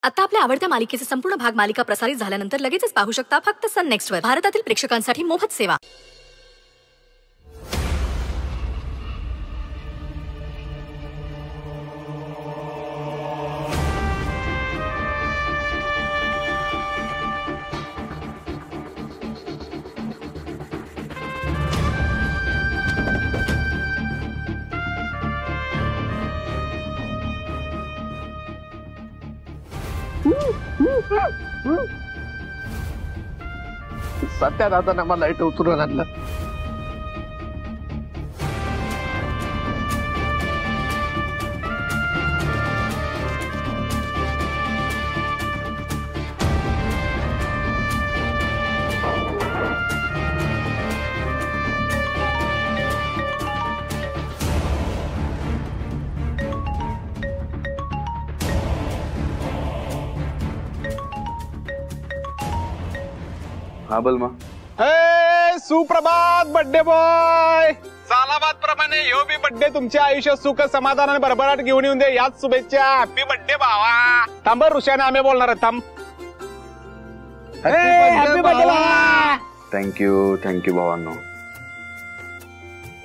आता आपल्या आवडत्या मालिकेचे संपूर्ण भाग मालिका प्रसारित झाल्यानंतर लगेचच पाहू शकता फक्त सन नेक्स्टवर. भारतातील प्रेक्षकांसाठी मोफत सेवा. सत्या दादा मला लाईट उतरून आणलं. हा बलमा. सुप्रभात बड्डे बॉय. सालाबाद प्रमाणे ह्यो बी बड्डे तुमच्या आयुष्यात सुख समाधान आणि भरभराट घेऊन येऊन दे. याच शुभेच्छा. हॅपी बड्डे भावा. थांब ऋषाने आम्ही बोलणार आहे. थांब. Happy birthday. थँक्यू भावांनो.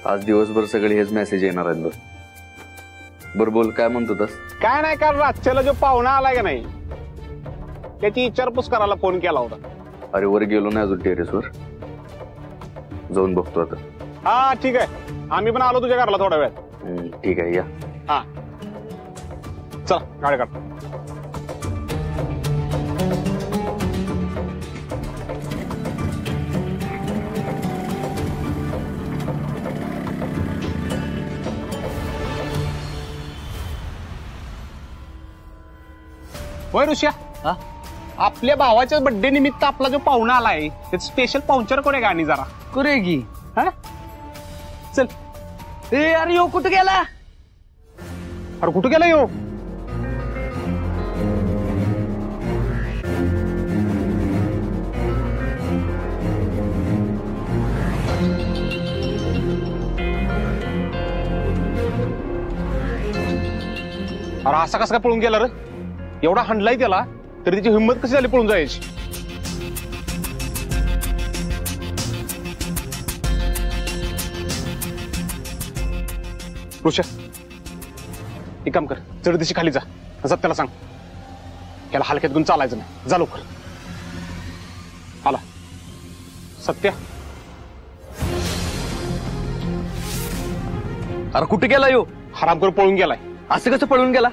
आज दिवसभर सगळे हेच मेसेज येणार आहेत. बर बोल, काय म्हणतो तस? काय नाही, कारण रातच्याला जो पाहुणा आलाय का नाही त्याची विचारपूस करायला फोन केला होता. अरे वर गेलो नाही अजून टेरेसवर, जाऊन बघतो आता. हा ठीक आहे, आम्ही पण आलो तुझ्या घराला थोड्या वेळात. ठीक आहे या. हा चल गाडी काढ. होय ऋषा, आपल्या भावाच्या बर्थडे निमित्त आपला जो पाहुणा आलाय त्याचं स्पेशल पाहुणचार कोण आहे गाणी जरा करे की. हा चल. अरे यो कुठं गेला? अरे कुठं गेला यो? अरे असा कसा काय पळून गेला रे? एवढा हंडलाय त्याला तरी त्याची हिंमत कशी झाली पळून जायची? ऋषा एक काम कर, चढ दिशी खाली जा. सत्याला सांग त्याला हलक्यात घेऊन चालायचं नाही. जा लवकर. आला सत्या. अरे कुठे गेला यो? हराम करून पळून गेलाय. असं कसं पळून गेला?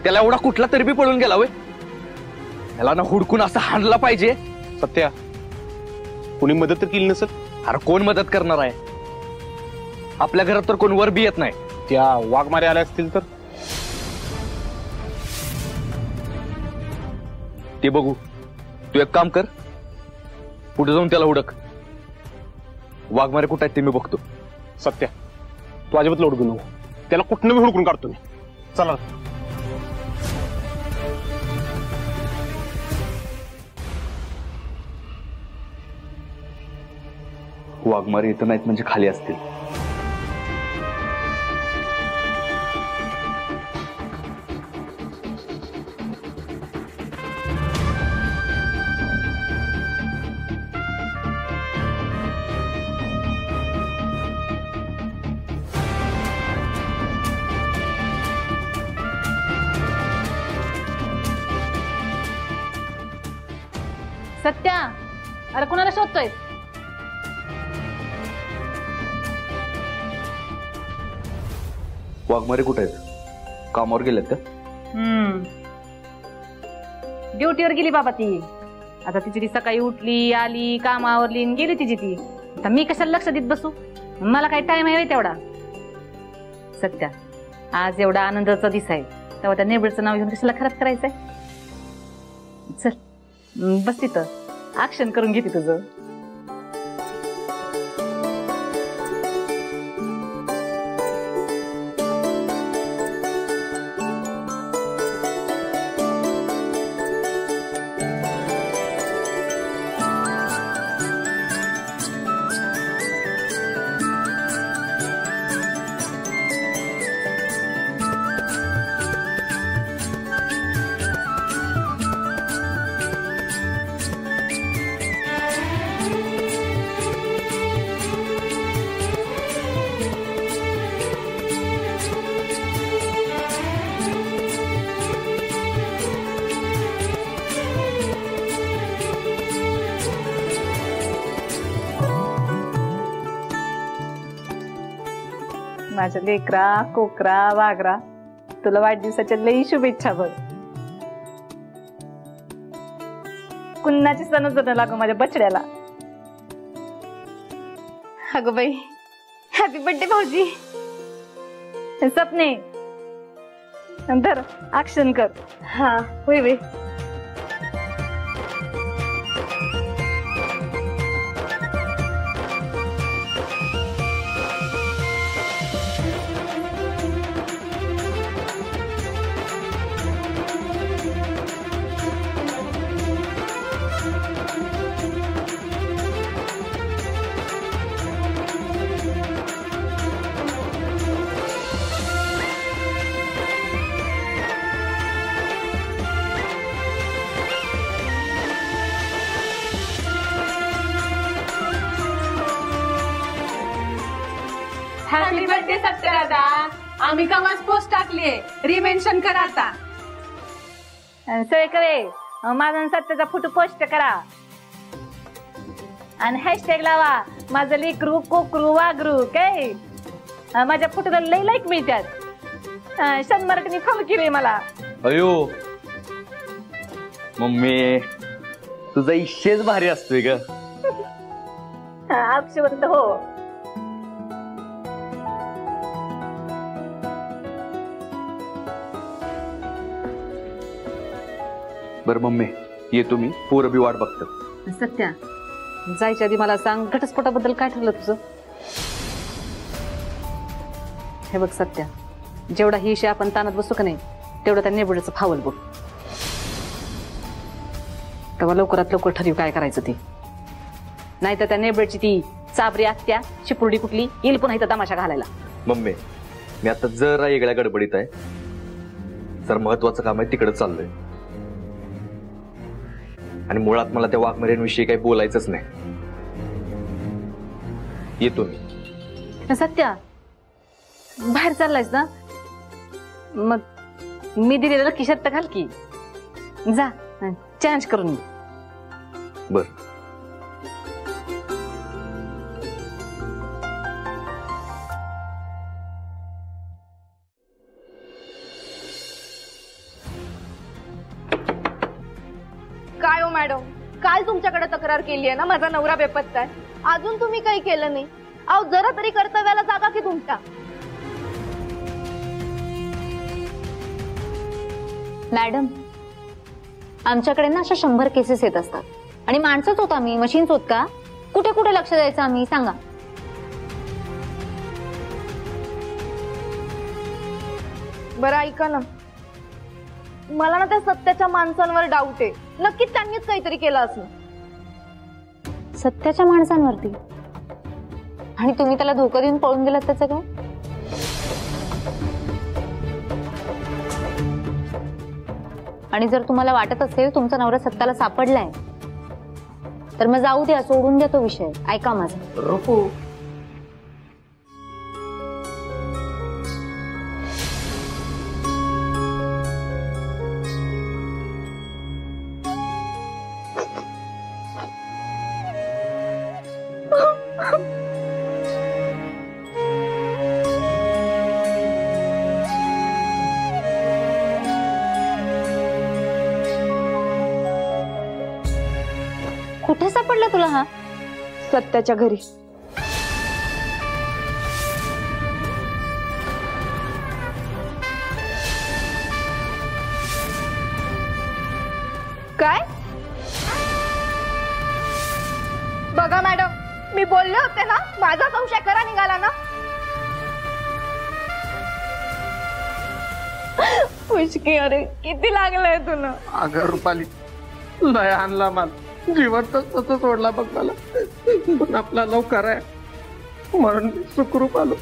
त्याला एवढा कुठला तरी बी पळून गेला वय? त्याला ना हुडकून असं हाणला पाहिजे. सत्या कुणी मदत तर केली नसेल? अरे कोण मदत करणार आहे? आपल्या घरात तर कोण वर बी येत नाही. त्या वाघमारे आल्या असतील तर ते बघू. तू एक काम कर, पुढे जाऊन त्याला हुडक. वाघमारे कुठं आहेत ते मी बघतो. सत्या तू अजिबात लोड घेऊ नको. त्याला कुठनं मी हुडकून काढतो मी. चला. वाघमारे इथं नाहीत म्हणजे खाली असतील. सत्या, अरे कोणाला शोधतोय? वाघमारे कुठे आहेत? कामावर गेलेत का? ड्युटीवर गेली बाबा ती. आता तिची ती सकाळी उठली, आली, कामावरली, गेली तिची ती. आता मी कशाला लक्ष देत बसू? मला काही टाइम आहे तेवढा. सत्या, आज एवढा आनंदाचा दिवस आहे तेव्हा त्या नेबरचं नाव घेऊन कशाला खराब करायचंय? चल बस तिथं, ऍक्शन करून घेते तुझं. माझ्या लेकरा कोकरा वागरा, तुला वाढदिवसाच्या लई शुभेच्छा बघ. कुन्नाची सण लागू माझ्या बछड्याला. अगं बाई, हॅपी बर्थडे भाऊजी. सपने नंतर ऍक्शन कर. हा होय बाई. हॅपी बर्थडे सत्य दादा. आम्ही कवाच पोस्ट टाकलीये, रिमेन्शन करा आता. सगळे करे माझा सत्याचा फोटो पोस्ट करा आणि हॅशटॅग लावा माझं लेकरू कोकरू वागरू. काय माझ्या फोटोला लई लाईक मिळतात. 100 फॉलो केले मला. अयो मम्मी, तुझा इशेच भारी असतोय ग. अक्षवंत हो. बर मम्मी, येतो मी. पोरं बी वाट बघतात. सत्या, जायच्या आधी मला सांग, घटस्फोटाबद्दल काय ठरलं तुझं? हे बघ सत्या, जेवढा ही विषय आपण ताणत बसू का नाही, तेवढं त्या नेबडचं फावल बघ. तेव्हा लवकरात लवकर ठरवू काय करायचं ते. नाही तर त्या नेबडची ती चाबरी आत्या शिपुर्डी कुठली येईल पुन्हा इथं तमाशा घालायला. मम्मी, मी आता जरा वेगळ्या गडबडीत आहे. सर महत्वाचं काम आहे, तिकडे चाललोय. आणि मुळात मला त्या वाघमाऱ्यांविषयी काही बोलायचंच नाही. येतो मी. सत्या, बाहेर चाललायस ना, मग मी दिलेलं किशात तर घाल की. जा चेंज करून ये. बर. काय हो मॅडम, काल तुमच्याकडे तक्रार केली आहे ना, माझा नवरा बेपत्ता आहे. अजून तुम्ही काही केलं नाही. अहो जरा तरी कर्तव्याला जागा की तुमच्या. मॅडम, आमच्याकडे ना अशा 100 केसेस येत असतात आणि माणसंच होत आम्ही, मशीन्स होत का? कुठे कुठे लक्ष द्यायचं आम्ही, सांगा. बरं ऐका ना, मला ना त्या सत्याच्या माणसांवर डाऊट आहे. नक्कीच त्यांनीच काहीतरी केलं असं. सत्याच्या माणसांवरती? आणि तुम्ही त्याला धोका देऊन पळून गेलात, त्याचं काय? आणि जर तुम्हाला वाटत असेल तुमचा नवरा सत्याला सापडलाय, तर मग जाऊ द्या, सोडून द्या तो विषय. ऐका माझं. रुपू, कुठे सापडला तुला हा? सत्याच्या घरी. काय? बघा मॅडम, मी बोलले होते ना, माझा संशय खरा निघाला ना. पुष्की, अरे किती लागलंय तुला. अगं रुपाली, लय आणला मला. जीवन तसं सोडला बघ मला. पण आपला लवकर आहे म्हणून सुखरूप आलो.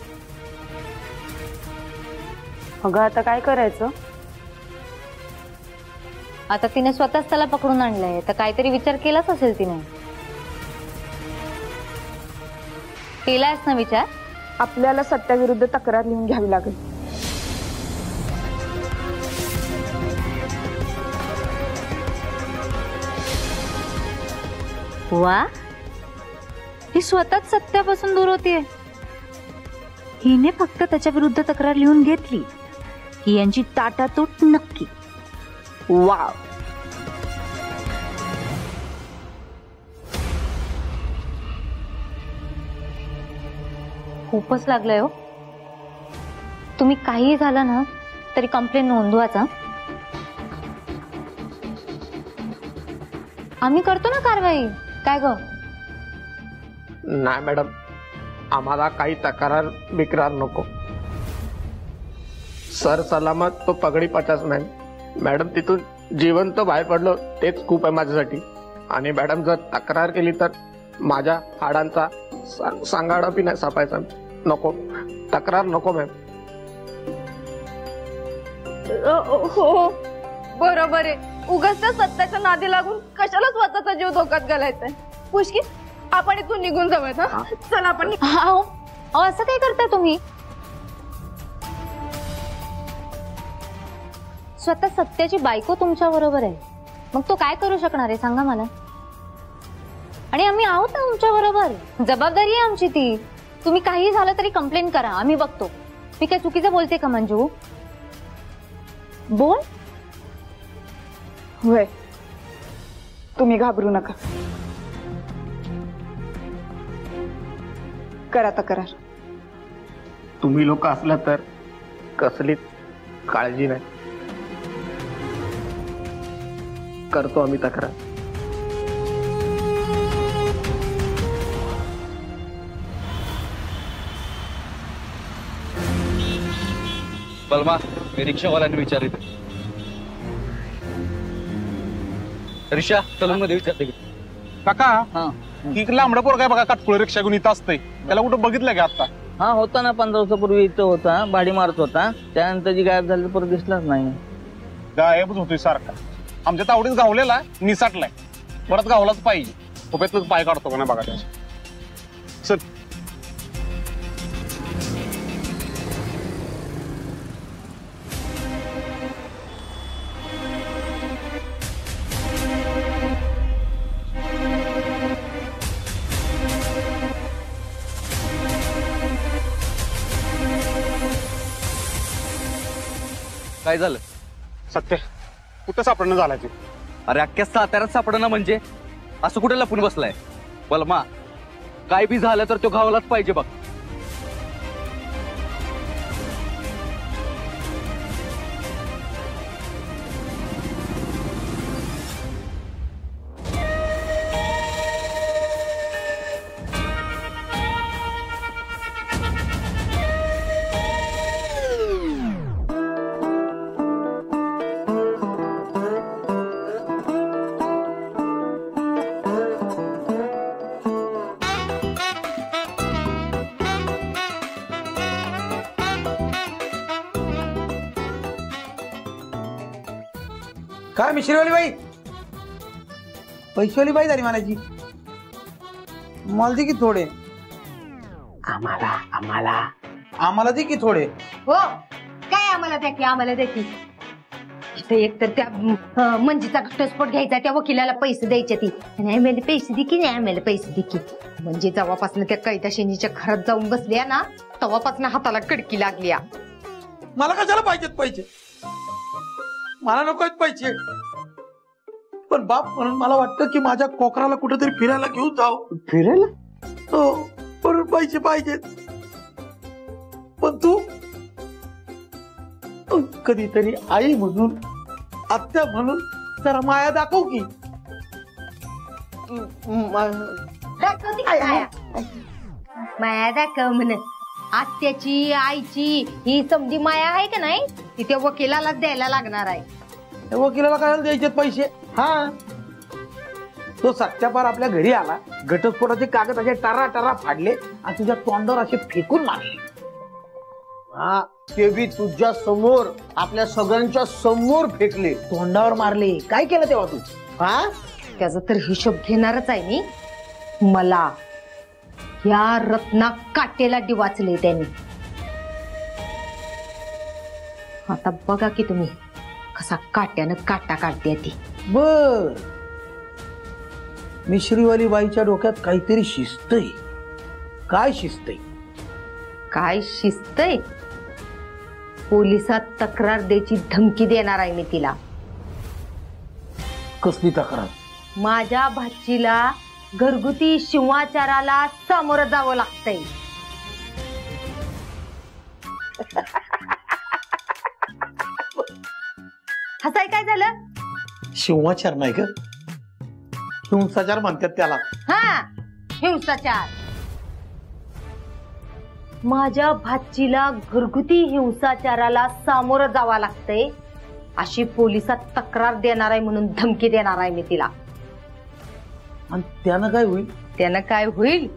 अगं आता काय करायचं? आता तिने स्वतःच त्याला पकडून आणलंय, तर काहीतरी विचार केलाच असेल तिने. केलायस ना विचार? आपल्याला सत्याविरुद्ध तक्रार लिहून घ्यावी लागेल. वा, ही स्वतःच सत्यापासून दूर होतीये. हिने फक्त त्याच्या विरुद्ध तक्रार लिहून घेतली की यांची ताटातूट नक्की. वाव. खूपच लागलंय हो. तुम्ही काहीही झालं ना तरी कंप्लेंट नोंदवाचा. आम्ही करतो ना कारवाई. काय ग? नाही मॅडम, आम्हाला काही तक्रार बिक्रार नको. सर सलामत तो पगडी 50 मॅम. मॅडम तिथून जिवंत बाहेर पडलो तेच खूप आहे माझ्यासाठी. आणि मॅडम जर तक्रार केली तर माझ्या हाडांचा सांगाडा बी नाही सापायचा. नको, तक्रार नको मॅम. हो बरोबर आहे. उगाच त्या सत्याच्या नादी लागून कशाला स्वतःचा जीव धोक्यात घालायचाय. पुष्की, आपण इथून निघून जाऊयात. हा, चला आपण असं काय करताय तुम्ही? स्वतः सत्याची बायको तुमच्या बरोबर आहे, मग तो काय करू शकणार आहे सांगा मला. आणि आम्ही आहोत ना तुमच्या बरोबर. जबाबदारी आहे आमची ती. तुम्ही काही झालं तरी कंप्लेंट करा, आम्ही बघतो. मी काय चुकीचं बोलते का मंजू? बोल. होय, तुम्ही घाबरू नका. करा तक्रार. तुम्ही लोक असला तर कसलीच काळजी नाही. करतो आम्ही तक्रार. बलमा, मी रिक्षावाल्याने विचारित. रिक्षा चलून मध्ये विचारते. काका, एक लांबडा पोरगा बघा, काटकुळ रिक्षा घेऊन इथं असतंय. त्याला कुठं बघितलं का आता? हा, होता ना 15 वर्षापूर्वी इथं होता, भाडी मारत होता. त्यानंतर जी गायब झाली परत दिसलाच नाही. गायबच होतोय सारखा. आमच्या तावडीत गावलेला निसाटलाय, परत गावलाच पाहिजे. खोप्यातच पाय काढतो का नाही बघा त्याच्या. चल. काय झालं? सत्य कुठं सापडणं झालाय ते? अरे अख्ख्या साताऱ्यात सापडणं म्हणजे असं कुठे लपून बसलाय? बलमा, काय बी झालं तर तो गावालाच पाहिजे बघ. काय मिश्रीवाली बाई, पैसेवाली बाई झाली म्हणायची. मला दे की थोडे. आम्हाला दे की थोडे. हो, काय आम्हाला द्या की, आम्हाला द्या की. इथे एक तर त्या मंजीचा घटस्फोट घ्यायचा, त्या वकिलाला पैसे द्यायचे. ती नाही आम्हाला पैसे दे की, नाही आम्हाला पैसे दे की. म्हणजे जेव्हापासून त्या कैदाशेनीच्या घरात जाऊन बसल्या ना, तेव्हापासून हाताला कडकी लागली. मला कशाला पाहिजेत पैसे? मला नको आहेत पैसे. पण बाप म्हणून मला वाटतं की माझ्या कोकराला कुठेतरी फिरायला घेऊन जाऊ. फिरायला? हो, पण पैसे पाहिजेत. पण तू कधीतरी आई म्हणून, आत्या म्हणून जरा माया दाखव की. माया दाखव म्हण. आत्याची, आईची ही समधी माया आहे का नाही, ती त्या वकिलालाच द्यायला लागणार आहे. त्या वकिलाला काय द्यायचे पैसे? हा, तो सत्यापार आपल्या घरी आला, घटस्फोटाचे कागद असे टारा टारा फाडले आणि तुझ्या तोंडावर असे फेकून मारले. हा, ते बी तुझ्या समोर, आपल्या सगळ्यांच्या समोर फेकले, तोंडावर मारले. काय केलं तेव्हा तू? हा, त्याचा तर हिशोब घेणारच आहे मी. मला या रत्ना काटेला डिवाचले त्यांनी. आता बघा की तुम्ही कसा काट्यानं काटा काढते ती. बर, मिश्रीवाली बाईच्या डोक्यात काहीतरी शिस्त आहे. काय शिस्त आहे? काय शिस्त आहे. पोलिसात तक्रार द्यायची धमकी देणार आहे मी तिला. कसली तक्रार? माझ्या भाचीला घरगुती शिवाचाराला सामोरं जावं लागतंय. हसाय काय झालं? शिवाचार नाही का, हिंसाचार म्हणतात त्याला. हा, हिंसाचार. माझ्या भाचीला घरगुती हिंसाचाराला सामोरं जावं लागतंय अशी पोलिसात तक्रार देणार आहे म्हणून धमकी देणार आहे मी तिला. आणि त्यानं काय होईल? त्यानं काय होईल?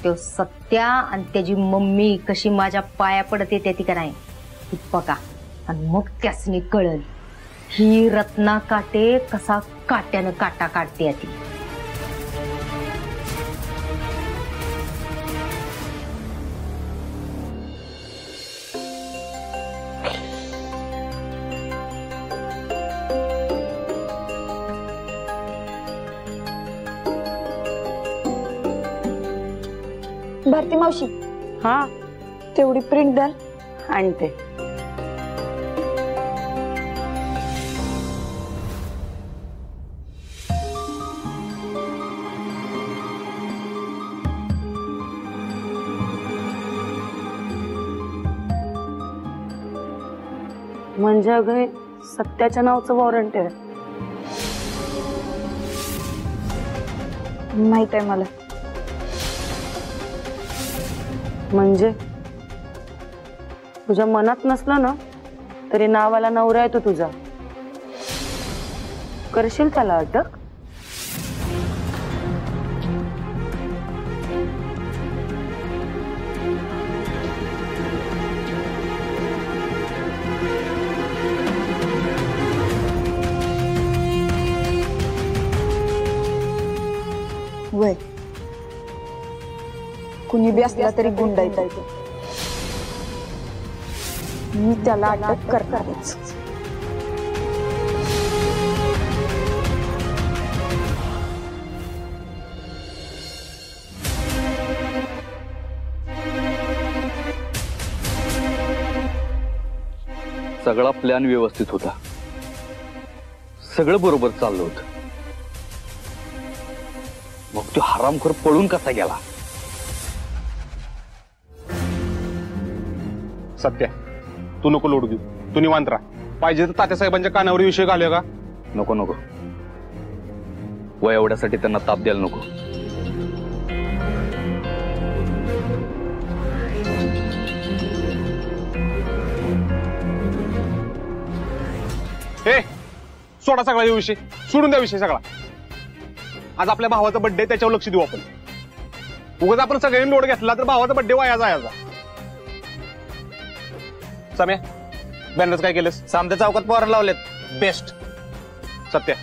तो सत्या आणि त्याची मम्मी कशी माझ्या पाया पडत येते ती का नाही बघा, आणि मग त्यासनी कळल ही रत्ना काटे कसा काट्यानं काटा काढते ती. भारती मावशी, हा तेवढी प्रिंट द्याल? आणते. म्हणजे अगं सत्याच्या नावचं वॉरंट आहे. माहित आहे मला. म्हणजे तुझ्या मनात नसलं ना तरी नावाला नवरा आहे तो तुझा. करशील त्याला अटक? वय कुणी बी असला तरी गुंडा येतो. मी त्याला अटक करणारच. सगळा प्लॅन व्यवस्थित होता, सगळं बरोबर चाललं होतं. मग तो हरामखोर पळून कसा गेला? सत्या, तू नको लोड घेऊ, तू निवांत राहा. पाहिजे तर तात्यासाहेबांच्या कानावर विषय घालूया का? नको नको, वय एवढ्यासाठी त्यांना ताप द्यायला नको. हे सोडा सगळा हे विषय, सोडून द्या विषय सगळा. आज आपल्या भावाचा बर्थडे, त्याच्यावर लक्ष देऊ आपण. उगाच आपण सगळ्यांनी लोड घेतला तर भावाचा बर्थडे वाया जायचा. सम्या, बॅनर्स काय केलंस? सामत्या चौकात पोर लावलेत. बेस्ट. सत्या,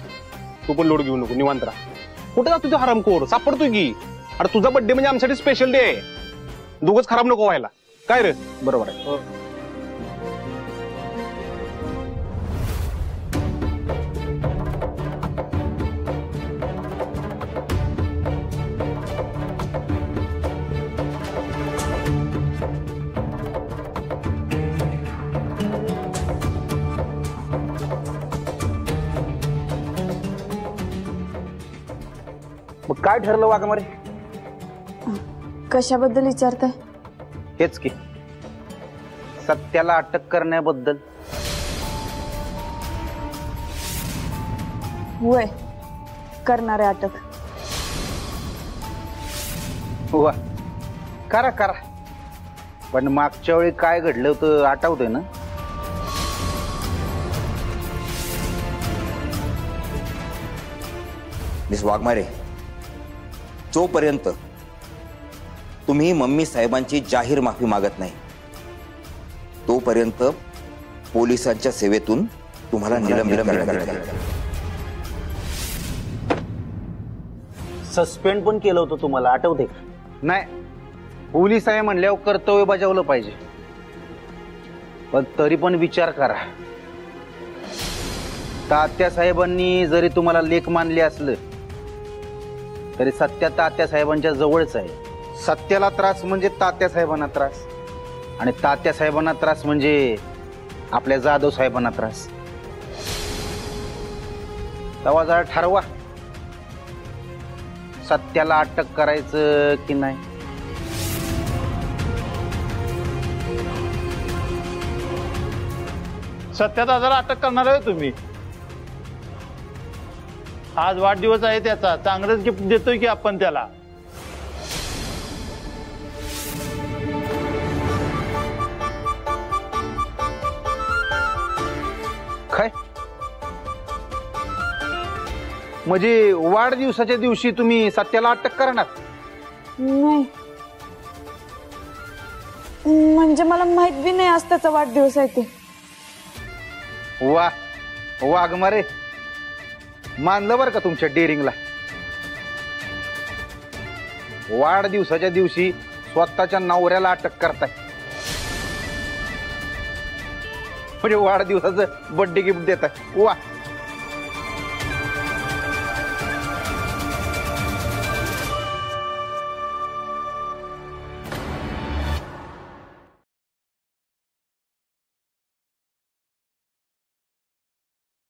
तू पण लोड घेऊ नको, निवांत राहा. कुठे जातो तू हरामखोर? सापडतोय की. अरे तुझा बर्थडे म्हणजे आमच्यासाठी स्पेशल डे आहे. दोघच खराब नको व्हायला. काय रे? बरोबर आहे. मग काय ठरलं वाघमारे? कशाबद्दल विचारताय? हेच की, सत्याला अटक करण्याबद्दल. वय करणारे अटक. वा, करा करा. पण मागच्या वेळी काय घडलं होतं आठवतंय ना? मिस वाघमारे, जोपर्यंत तुम्ही मम्मी साहेबांची जाहीर माफी मागत नाही तोपर्यंत पोलिसांच्या सेवेतून तुम्हाला निलंबित करण्यात येईल. सस्पेंड पण केलं होतं तुम्हाला, आठवते? नाही, पोलीस आहे म्हणल्यावर कर्तव्य बजावलं पाहिजे. पण तरी पण विचार करा, तात्या साहेबांनी जरी तुम्हाला लेख मानले असलं तरी सत्या तात्या साहेबांच्या जवळच आहे. सत्याला त्रास म्हणजे तात्या साहेबांना त्रास, आणि तात्या साहेबांना त्रास म्हणजे आपल्या जाधव साहेबांना त्रास. तेव्हा जरा ठरवा, सत्याला अटक करायचं की नाही. सत्या दादाला अटक करणार आहे तुम्ही? आज वाढदिवस आहे त्याचा, चांगलंच गिफ्ट देतोय की आपण त्याला. काय म्हणजे वाढदिवसाच्या दिवशी तुम्ही सत्याला अटक करणार? नाही, म्हणजे मला माहित बी नाही आज त्याचा वाढदिवस आहे ते. वा वाघमारे, मानलं बरं का तुमच्या डेअरिंगला. वाढदिवसाच्या दिवशी स्वतःच्या नवऱ्याला अटक करताय, म्हणजे वाढदिवसाचं बर्थडे गिफ्ट देताय. वा